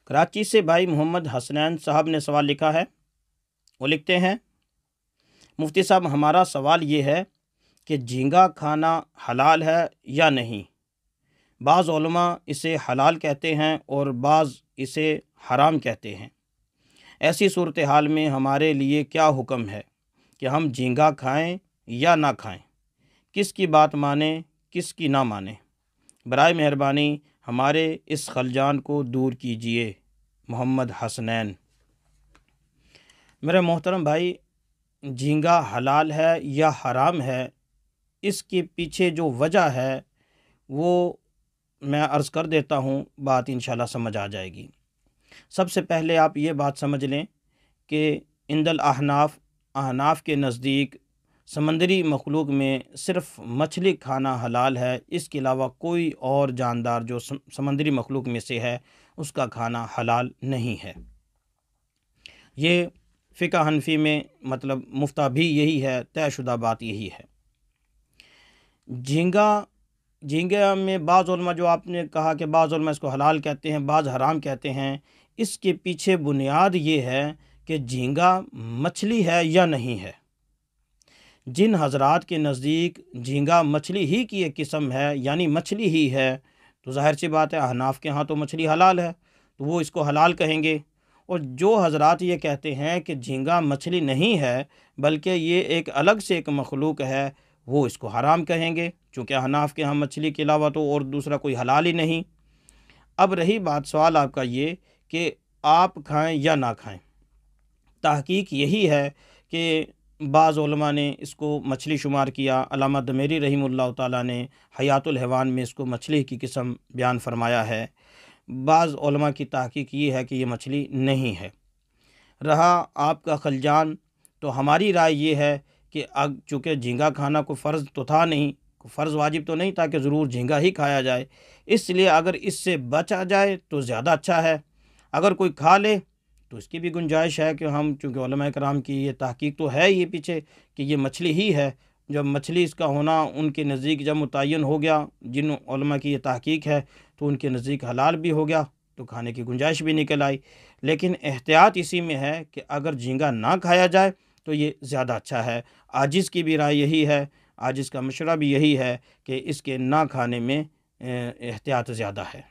کراچی سے بھائی محمد حسنین صاحب نے سوال لکھا ہے۔ وہ لکھتے ہیں، مفتی صاحب ہمارا سوال یہ ہے کہ جھینگا کھانا حلال ہے یا نہیں؟ بعض علماء اسے حلال کہتے ہیں اور بعض اسے حرام کہتے ہیں۔ ایسی صورتحال میں ہمارے لیے کیا حکم ہے کہ ہم جھینگا کھائیں یا نہ کھائیں؟ کس کی بات مانیں، کس کی نہ مانیں؟ برائے مہربانی ہمارے اس خلجان کو دور کیجیے۔ محمد حسنین۔ میرے محترم بھائی، جھینگا حلال ہے یا حرام ہے، اس کے پیچھے جو وجہ ہے وہ میں عرض کر دیتا ہوں، بات انشاءاللہ سمجھ آ جائے گی۔ سب سے پہلے آپ یہ بات سمجھ لیں کہ عند الاحناف کے نزدیک سمندری مخلوق میں صرف مچھلی کھانا حلال ہے، اس کے علاوہ کوئی اور جاندار جو سمندری مخلوق میں سے ہے اس کا کھانا حلال نہیں ہے۔ یہ فقہ حنفی میں مطلب مفتہ بھی یہی ہے، طے شدہ بات یہی ہے۔ جھینگا میں بعض علماء، جو آپ نے کہا کہ بعض علماء اس کو حلال کہتے ہیں، بعض حرام کہتے ہیں، اس کے پیچھے بنیاد یہ ہے کہ جھینگا مچھلی ہے یا نہیں ہے۔ جن حضرات کے نزدیک جھینگا مچھلی ہی کی ایک قسم ہے، یعنی مچھلی ہی ہے، تو ظاہر سی بات ہے احناف کے ہاں تو مچھلی حلال ہے، تو وہ اس کو حلال کہیں گے۔ اور جو حضرات یہ کہتے ہیں کہ جھینگا مچھلی نہیں ہے بلکہ یہ ایک الگ سے ایک مخلوق ہے، وہ اس کو حرام کہیں گے، چونکہ احناف کے ہاں مچھلی کے علاوہ تو اور دوسرا کوئی حلال ہی نہیں۔ اب رہی بات سوال آپ کا یہ کہ آپ کھائیں یا نہ کھائیں، تحقیق یہی ہے کہ بعض علماء نے اس کو مچھلی شمار کیا۔ علامہ دمیری رحمہ اللہ تعالیٰ نے حیات الحیوان میں اس کو مچھلی کی قسم بیان فرمایا ہے۔ بعض علماء کی تحقیق یہ ہے کہ یہ مچھلی نہیں ہے۔ رہا آپ کا خلجان، تو ہماری رائے یہ ہے کہ چونکہ جھینگا کھانا کوئی فرض تو تھا نہیں، کوئی فرض واجب تو نہیں تھا کہ ضرور جھینگا ہی کھایا جائے، اس لیے اگر اس سے بچا جائے تو زیادہ اچھا ہے۔ اگر کوئی کھا لے تو اس کی بھی گنجائش ہے کہ ہم، چونکہ علماء کرام کی یہ تحقیق تو ہے یہ پیچھے کہ یہ مچھلی ہی ہے، جب مچھلی اس کا ہونا ان کے نزدیک جب متعین ہو گیا، جن علماء کی یہ تحقیق ہے تو ان کے نزدیک حلال بھی ہو گیا، تو کھانے کی گنجائش بھی نکل آئی۔ لیکن احتیاط اسی میں ہے کہ اگر جھینگا نہ کھایا جائے تو یہ زیادہ اچھا ہے۔ عاجز کی بھی رائے یہی ہے، عاجز کا مشورہ بھی یہی ہے کہ اس کے نہ کھانے میں احتیاط زیادہ ہے۔